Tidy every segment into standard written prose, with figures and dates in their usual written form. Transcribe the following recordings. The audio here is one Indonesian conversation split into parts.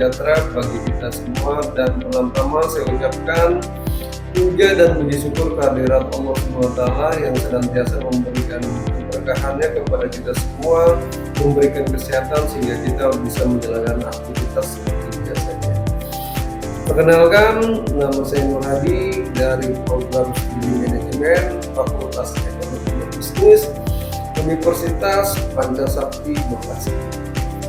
sejahtera bagi kita semua. Dan pertama-tama saya ucapkan puja dan puji syukur kehadirat Allah SWT yang senantiasa memberikan keberkahannya kepada kita semua, memberikan kesehatan sehingga kita bisa menjalankan aktivitas seperti biasanya. Perkenalkan, nama saya Nur Hadi dari Program Studi Manajemen Fakultas Ekonomi dan Bisnis Universitas Pancasakti Bekasi.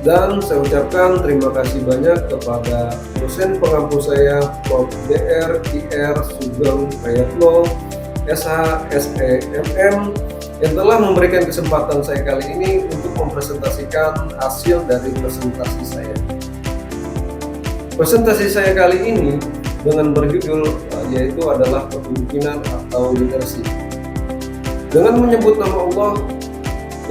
Dan saya ucapkan terima kasih banyak kepada dosen pengampu saya, Prof. Dr. Ir. Sugeng Prayatno, SH, SE, MM, yang telah memberikan kesempatan saya kali ini untuk mempresentasikan hasil dari presentasi saya. Presentasi saya kali ini dengan berjudul yaitu adalah kepemimpinan atau leadership. Dengan menyebut nama Allah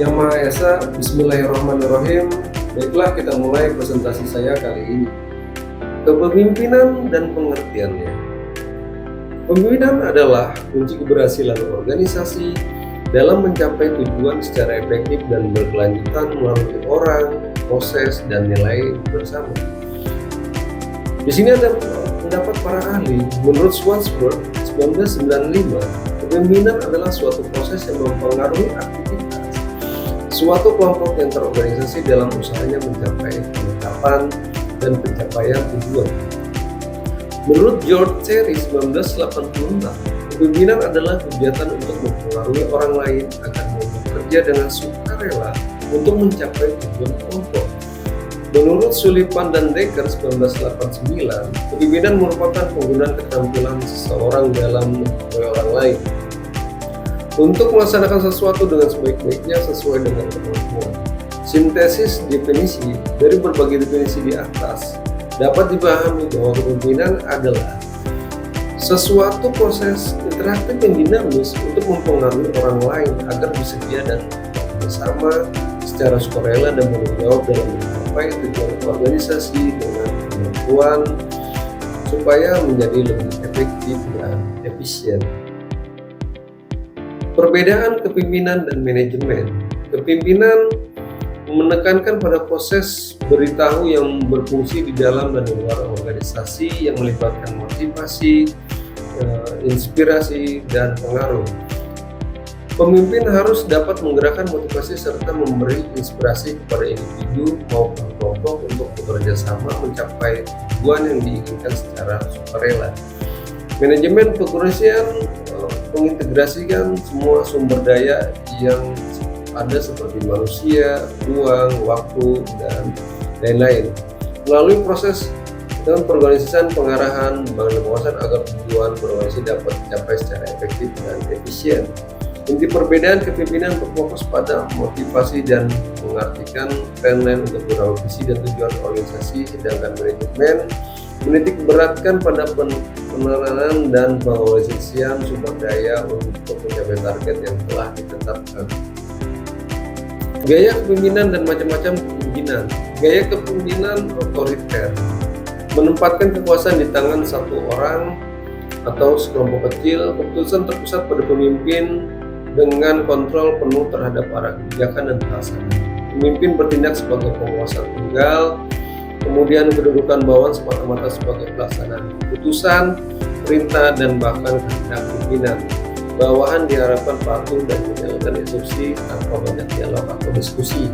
yang Maha Esa, Bismillahirrahmanirrahim. Baiklah, kita mulai presentasi saya kali ini. Kepemimpinan dan pengertiannya. Pemimpinan adalah kunci keberhasilan organisasi dalam mencapai tujuan secara efektif dan berkelanjutan melalui orang, proses, dan nilai bersama. Di sini ada pendapat para ahli. Menurut Swartzberg 1995, kepemimpinan adalah suatu proses yang mempengaruhi aktivitas suatu kelompok yang terorganisasi dalam usahanya mencapai penetapan dan pencapaian tujuan. Menurut George Cherry 1986, kepemimpinan adalah kegiatan untuk mempengaruhi orang lain agar mau bekerja dengan sukarela untuk mencapai tujuan kelompok. Menurut Sullivan dan Decker 1989, kepemimpinan merupakan penggunaan keterampilan seseorang dalam mempengaruhi orang lain untuk melaksanakan sesuatu dengan sebaik-baiknya sesuai dengan kemampuan. Sintesis definisi dari berbagai definisi di atas dapat dipahami bahwa kepemimpinan adalah sesuatu proses interaktif yang dinamis untuk mempengaruhi orang lain agar bersedia dan bersama secara sukarela dan bertanggung jawab dalam mencapai tujuan organisasi dengan kemampuan supaya menjadi lebih efektif dan efisien. Perbedaan kepemimpinan dan manajemen. Kepemimpinan menekankan pada proses beritahu yang berfungsi di dalam dan di luar organisasi yang melibatkan motivasi, inspirasi, dan pengaruh. Pemimpin harus dapat menggerakkan motivasi serta memberi inspirasi kepada individu maupun kelompok untuk bekerja sama mencapai tujuan yang diinginkan secara sukarela. Manajemen pekerjaan mengintegrasikan semua sumber daya yang ada seperti manusia, uang, waktu, dan lain-lain melalui proses dengan perorganisasian pengarahan bank pengawasan agar tujuan berorganisasi dapat dicapai secara efektif dan efisien. Inti perbedaan kepemimpinan berfokus pada motivasi dan mengartikan timeline untuk beberapa visi dan tujuan organisasi, sedangkan manajemen menitik beratkan pada penerapan dan pengorganisasian sumber daya untuk mencapai target yang telah ditetapkan. Gaya kepemimpinan dan macam-macam kepemimpinan. Gaya kepemimpinan otoriter menempatkan kekuasaan di tangan satu orang atau sekelompok kecil. Keputusan terpusat pada pemimpin dengan kontrol penuh terhadap arah kebijakan dan pelaksana. Pemimpin bertindak sebagai penguasa tunggal, kemudian kedudukan bawahan semata-mata sebagai pelaksanaan keputusan, perintah, dan bahkan kehendak pimpinan. Bawahan diharapkan patuh dan menjalankan instruksi tanpa banyak dialog atau diskusi.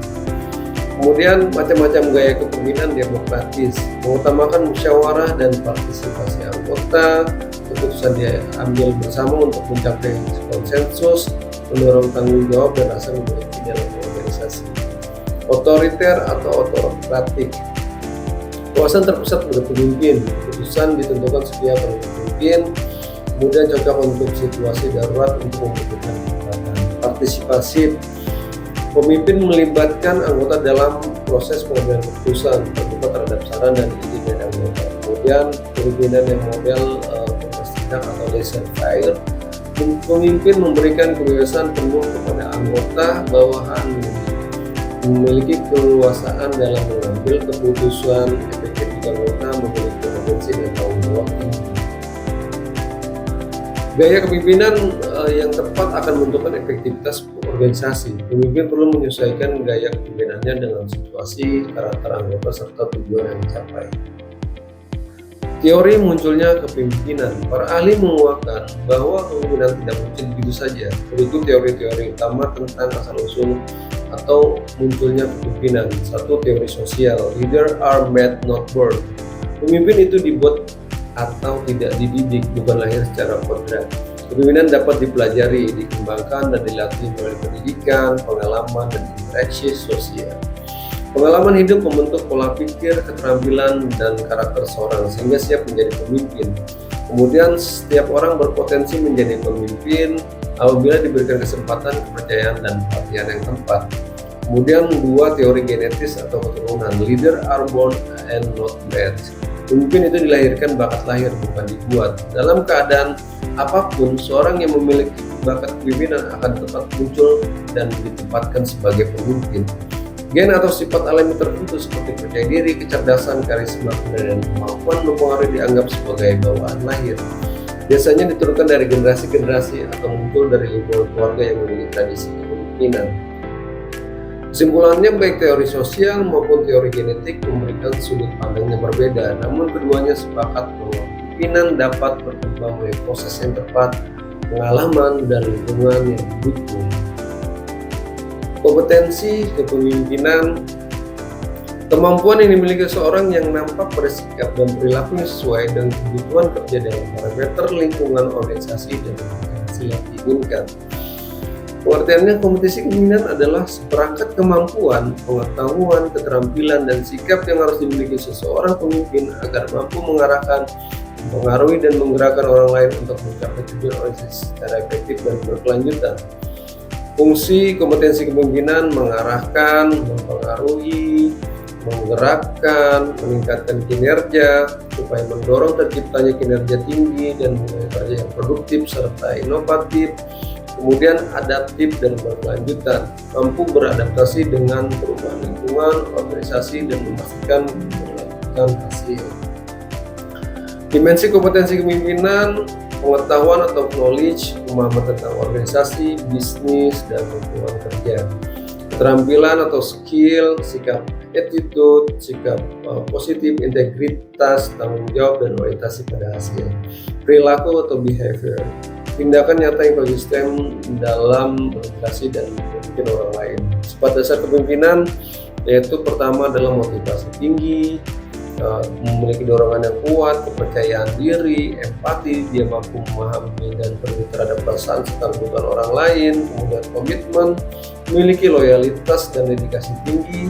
Kemudian macam-macam gaya kepemimpinan demokratis, mengutamakan musyawarah dan partisipasi anggota, keputusan diambil bersama untuk mencapai konsensus, mendorong tanggung jawab dan rasa memiliki dalam organisasi. Otoriter atau otokratik, kekuasaan terpusat pada pemimpin, keputusan ditentukan setiap oleh pemimpin, kemudian cocok untuk situasi darurat untuk membutuhkan kekuatan. Partisipasif, pemimpin melibatkan anggota dalam proses pengambilan keputusan, terbuka terhadap saran dan ide dari anggota. Kemudian kepemimpinan yang model tindak atau laissez-faire, pemimpin memberikan kebebasan penuh kepada anggota bawahan, memiliki keleluasaan dalam mengambil keputusan, efektif jika anggota memiliki kompetensi dan tanggung jawab tinggi. Gaya kepemimpinan yang tepat akan menentukan efektivitas organisasi. Pemimpin perlu menyesuaikan gaya kepemimpinannya dengan situasi, karakter anggota, serta tujuan yang dicapai. Teori munculnya kepemimpinan. Para ahli menguatkan bahwa kepemimpinan tidak muncul begitu saja. Berikut teori-teori utama tentang asal-usul atau munculnya kepemimpinan. 1. Teori sosial. Leaders are made, not born. Pemimpin itu dibuat atau tidak dididik, bukan lahir secara kodrat. Kepemimpinan dapat dipelajari, dikembangkan, dan dilatih melalui pendidikan, pengalaman, dan interaksi sosial. Pengalaman hidup membentuk pola pikir, keterampilan, dan karakter seorang sehingga siap menjadi pemimpin. Kemudian setiap orang berpotensi menjadi pemimpin apabila diberikan kesempatan, kepercayaan, dan pelatihan yang tepat. Kemudian 2. Teori genetis atau keturunan. Leaders are born and not made. Pemimpin itu dilahirkan, bakat lahir, bukan dibuat. Dalam keadaan apapun, seorang yang memiliki bakat kepemimpinan akan tetap muncul dan ditempatkan sebagai pemimpin. Gen atau sifat alami tertentu seperti percaya diri, kecerdasan, karisma, dan kemampuan mempengaruhi dianggap sebagai bawaan lahir. Biasanya diturunkan dari generasi ke generasi atau muncul dari lingkungan keluarga yang memiliki tradisi kepemimpinan. Kesimpulannya, baik teori sosial maupun teori genetik memberikan sudut pandang yang berbeda, namun keduanya sepakat bahwa kepemimpinan dapat berkembang melalui proses yang tepat, pengalaman, dan lingkungan yang didukung. Kompetensi kepemimpinan. Kemampuan yang dimiliki seorang yang nampak pada sikap dan perilakunya sesuai dengan kebutuhan kerja dalam parameter lingkungan organisasi dan hasil yang diinginkan. Pengertiannya, kompetensi kepemimpinan adalah seperangkat kemampuan, pengetahuan, keterampilan, dan sikap yang harus dimiliki seseorang pemimpin agar mampu mengarahkan, mempengaruhi, dan menggerakkan orang lain untuk mencapai tujuan organisasi secara efektif dan berkelanjutan. Fungsi kompetensi kepemimpinan mengarahkan, mempengaruhi, menggerakkan, meningkatkan kinerja supaya mendorong terciptanya kinerja tinggi dan memulai kerja yang produktif serta inovatif, kemudian adaptif dan berkelanjutan, mampu beradaptasi dengan perubahan lingkungan, organisasi, dan memastikan keberlanjutan hasil. Dimensi kompetensi kepemimpinan: pengetahuan atau knowledge, pemahaman tentang organisasi, bisnis, dan lingkungan kerja. Keterampilan atau skill, sikap attitude, sikap positif, integritas, tanggung jawab, dan orientasi pada hasil. Perilaku atau behavior, tindakan nyata yang konsisten dalam berinteraksi dan memimpin orang lain. Sifat dasar kepemimpinan yaitu pertama adalah motivasi tinggi, memiliki dorongan yang kuat, kepercayaan diri, empati, dia mampu memahami dan peduli terhadap perasaan serta kebutuhan orang lain, kemudian komitmen, memiliki loyalitas dan dedikasi tinggi,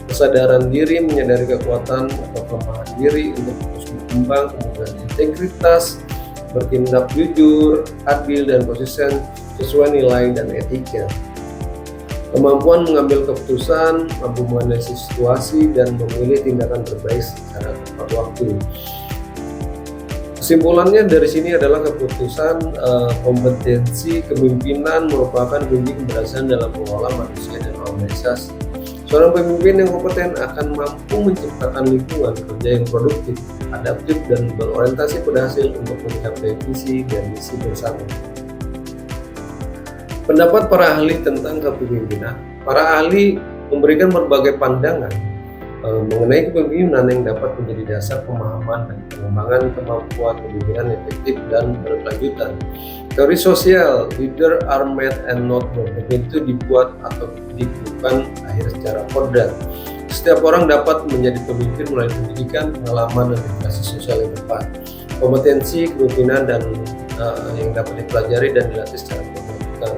kesadaran diri, menyadari kekuatan atau kelemahan diri untuk terus berkembang, kemudian integritas, bertindak jujur, adil, dan konsisten sesuai nilai dan etika. Kemampuan mengambil keputusan, mampu menganalisis situasi, dan memilih tindakan terbaik secara tepat waktu. Kesimpulannya dari sini adalah kompetensi kepemimpinan merupakan kunci keberhasilan dalam mengelola manusia dan organisasi. Seorang pemimpin yang kompeten akan mampu menciptakan lingkungan kerja yang produktif, adaptif, dan berorientasi pada hasil untuk mencapai visi dan misi bersama. Pendapat para ahli tentang kepemimpinan. Para ahli memberikan berbagai pandangan mengenai kepemimpinan yang dapat menjadi dasar pemahaman dan pengembangan kemampuan kepemimpinan efektif dan berkelanjutan. Teori sosial, leaders are made and not born. Pemimpin itu dibuat atau bukan lahir secara kodrat. Setiap orang dapat menjadi pemimpin melalui pendidikan, pengalaman, dan edukasi sosial yang tepat. Kompetensi kepemimpinan dan yang dapat dipelajari dan dilatih secara berkelanjutan.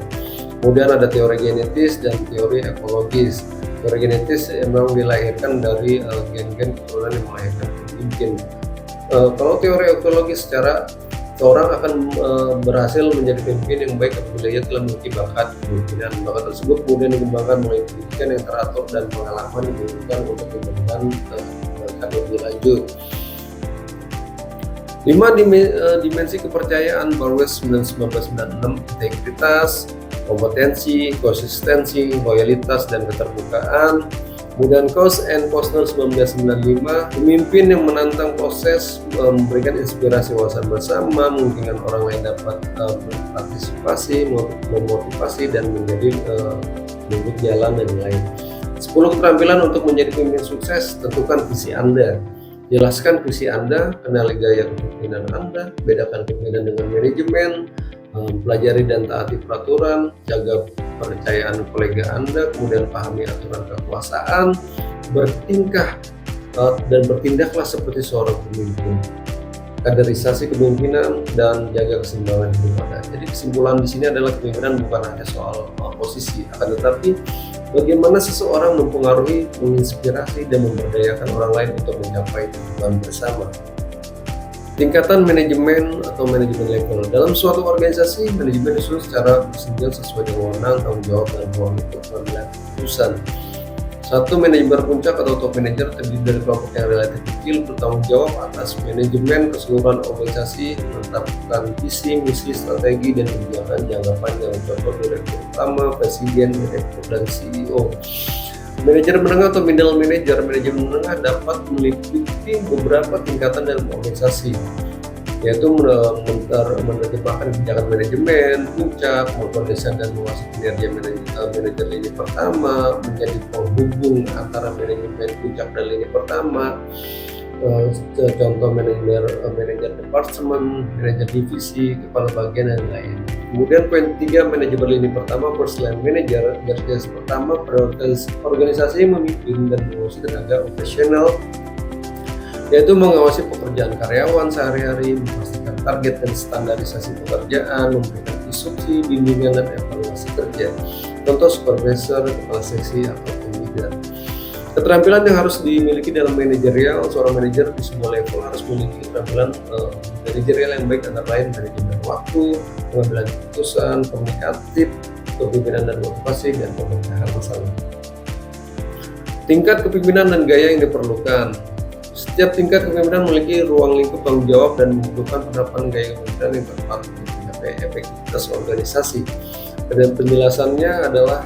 Kemudian ada teori genetis dan teori ekologis. Teori genetis memang dilahirkan dari gen-gen keturunan yang melahirkan pemimpin. Kalau teori ekologis, secara seorang akan berhasil menjadi pemimpin yang baik apabila ia telah memiliki bakat kepemimpinan. Bakat tersebut kemudian dikembangkan melalui pendidikan yang teratur dan pengalaman yang dibutuhkan untuk dikembangkan lebih lanjut. 5 dimensi kepercayaan Barwes 1996, integritas, kompetensi, konsistensi, loyalitas, dan keterbukaan. Kemudian Coase and Posner 1995, pemimpin yang menantang proses, memberikan inspirasi wawasan bersama, memungkinkan orang lain dapat berpartisipasi, memotivasi, dan menjadi bentuk jalan dan lain. 10 keterampilan untuk menjadi pemimpin sukses, tentukan visi Anda. Jelaskan visi Anda, kenali gaya kepemimpinan Anda, bedakan kepemimpinan dengan manajemen, pelajari dan taati peraturan, jaga kepercayaan kolega Anda, kemudian pahami aturan kekuasaan, bertingkah dan bertindaklah seperti seorang pemimpin. Kaderisasi kepemimpinan dan jaga keseimbangan hidup Anda. Jadi kesimpulan di sini adalah kepemimpinan bukan hanya soal posisi, akan tetapi bagaimana seseorang mempengaruhi, menginspirasi, dan memberdayakan orang lain untuk mencapai tujuan bersama. Tingkatan manajemen atau manajemen level. Dalam suatu organisasi, manajemen disusun secara bersenjang sesuai dengan wewenang, tanggung jawab, dan ruang untuk pengambilan keputusan. Satu, manajemen puncak atau top manager terdiri dari kelompok yang relatif kecil bertanggung jawab atas manajemen keseluruhan organisasi, menetapkan visi, misi, strategi, dan kebijakan jangka panjang. Contoh direktur utama, presiden, direktur, dan CEO. Manajer menengah atau middle manager. Manajemen menengah dapat meliputi beberapa tingkatan dalam organisasi, yaitu menerjemahkan kebijakan manajemen puncak, mengkoordinasikan dan menguasai kinerja manajer lini pertama, menjadi penghubung antara manajemen puncak dan lini pertama, contoh manajer departemen, manajer divisi, kepala bagian, dan lain. Kemudian poin 3, manajemen lini pertama, first line manager. Garis pertama, organisasi memimpin dan menguasai tenaga operasional, yaitu mengawasi pekerjaan karyawan sehari-hari, memastikan target dan standarisasi pekerjaan, memberikan instruksi, bimbingan, dan evaluasi kerja. Contoh supervisor, kepala seksi, atau tim leader. Keterampilan yang harus dimiliki dalam manajerial. Seorang manajer di sebuah level harus memiliki keterampilan manajerial yang baik, antara lain manajemen waktu, pengambilan keputusan, komunikatif, kepemimpinan dan motivasi, dan pemecahan masalah. Tingkat kepemimpinan dan gaya yang diperlukan. Setiap tingkat kepemimpinan memiliki ruang lingkup tanggung jawab dan membutuhkan penerapan gaya kepemimpinan yang tepat untuk mencapai efektivitas organisasi. Dan penjelasannya adalah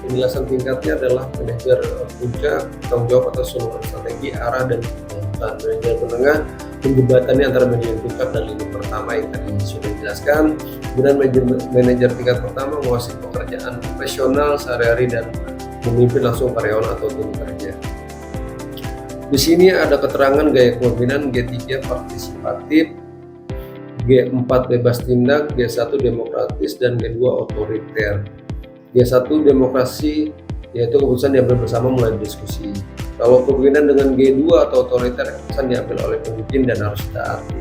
penjelasan tingkatnya adalah manajer puncak, tanggung jawab atas seluruh strategi, arah, dan kebijakan. Manajer menengah menjembatani antara manajer puncak dan lini pertama yang tadi sudah dijelaskan. Kemudian manajer tingkat pertama menguasai pekerjaan profesional sehari-hari dan memimpin langsung karyawan atau tim kerja. Di sini ada keterangan gaya kepemimpinan: G3 partisipatif, G4 bebas tindak, G1 demokratis, dan G2 otoriter. G1 demokrasi, yaitu keputusan diambil bersama melalui diskusi. Kalau kepemimpinan dengan G2 atau otoriter, keputusan diambil oleh pemimpin dan harus ditaati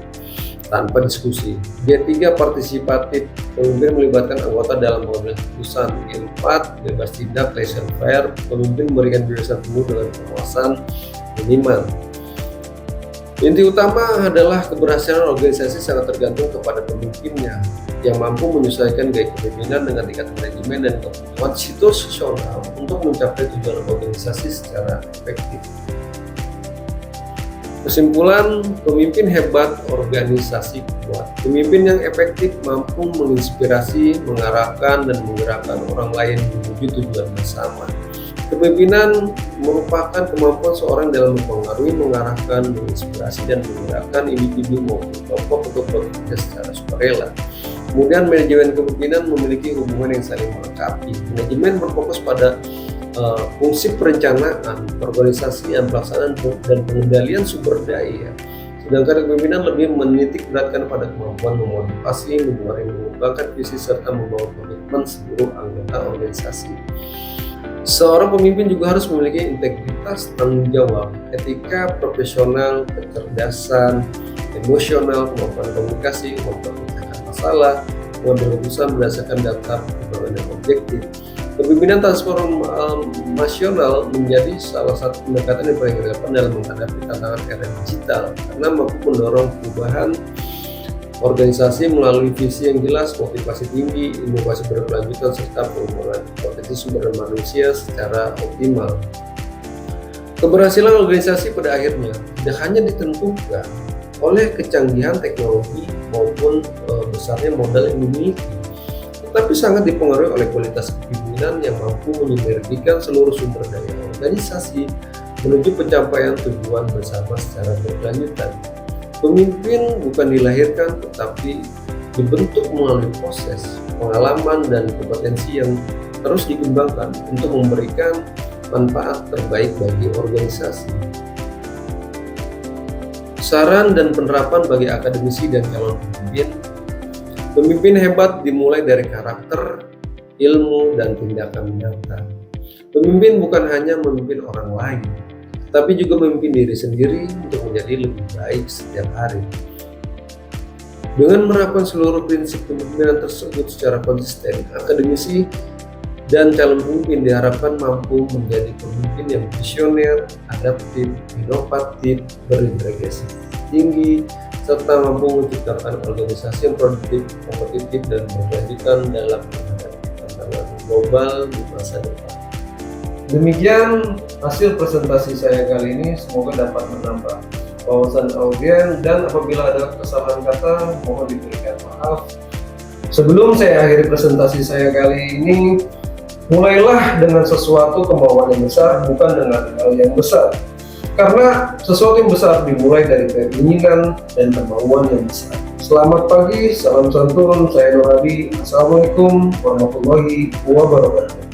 tanpa diskusi. G3 partisipatif, pemimpin melibatkan anggota dalam pengambilan keputusan. G4 bebas tindak, laissez-faire, pemimpin memberikan kebebasan penuh dengan pengawasan minimal. Inti utama adalah keberhasilan organisasi sangat tergantung kepada pemimpinnya yang mampu menyesuaikan gaya kepemimpinan dengan tingkat manajemen dan kebutuhan situasional untuk mencapai tujuan organisasi secara efektif. Kesimpulan, pemimpin hebat, organisasi kuat. Pemimpin yang efektif mampu menginspirasi, mengarahkan, dan menggerakkan orang lain menuju tujuan bersama. Kepemimpinan merupakan kemampuan seorang dalam mempengaruhi, mengarahkan, menginspirasi, dan menggerakkan individu maupun kelompok untuk bekerja secara sukarela. Kemudian manajemen kepemimpinan memiliki hubungan yang saling melengkapi. Manajemen berfokus pada fungsi perencanaan, organisasian, pelaksanaan, dan pengendalian sumber daya. Sedangkan kepemimpinan lebih menitik beratkan pada kemampuan memotivasi, mengembangkan visi, serta membawa komitmen seluruh anggota organisasi. Seorang pemimpin juga harus memiliki integritas, tanggung jawab, etika profesional, kecerdasan emosional, kemampuan komunikasi, kemampuan memecahkan masalah, mengambil keputusan berdasarkan daftar pertimbangan yang objektif. Kepemimpinan transformasional menjadi salah satu pendekatan yang paling relevan dalam menghadapi tantangan era digital karena mampu mendorong perubahan organisasi melalui visi yang jelas, motivasi tinggi, inovasi berkelanjutan, serta pengembangan potensi sumber daya manusia secara optimal. Keberhasilan organisasi pada akhirnya tidak hanya ditentukan oleh kecanggihan teknologi maupun besarnya modal yang dimiliki, tetapi sangat dipengaruhi oleh kualitas kepemimpinan yang mampu mensinergikan seluruh sumber daya organisasi menuju pencapaian tujuan bersama secara berkelanjutan. Pemimpin bukan dilahirkan, tetapi dibentuk melalui proses, pengalaman, dan kompetensi yang terus dikembangkan untuk memberikan manfaat terbaik bagi organisasi. Saran dan penerapan bagi akademisi dan calon pemimpin. Pemimpin hebat dimulai dari karakter, ilmu, dan tindakan nyata. Pemimpin bukan hanya memimpin orang lain, tapi juga memimpin diri sendiri untuk menjadi lebih baik setiap hari. Dengan menerapkan seluruh prinsip kepemimpinan tersebut secara konsisten, akademisi dan calon pemimpin diharapkan mampu menjadi pemimpin yang visioner, adaptif, inovatif, berintegrasi tinggi, serta mampu menciptakan organisasi yang produktif, kompetitif, dan berkelanjutan dalam menghadapi tantangan global di masa depan. Demikian hasil presentasi saya kali ini, semoga dapat menambah wawasan audiens, dan apabila ada kesalahan kata mohon diberikan maaf. Sebelum saya akhiri presentasi saya kali ini, mulailah dengan sesuatu kemauan yang besar, bukan dengan hal yang besar. Karena sesuatu yang besar dimulai dari keinginan dan kemauan yang besar. Selamat pagi, salam santun, saya Nur Hadi. Assalamualaikum warahmatullahi wabarakatuh.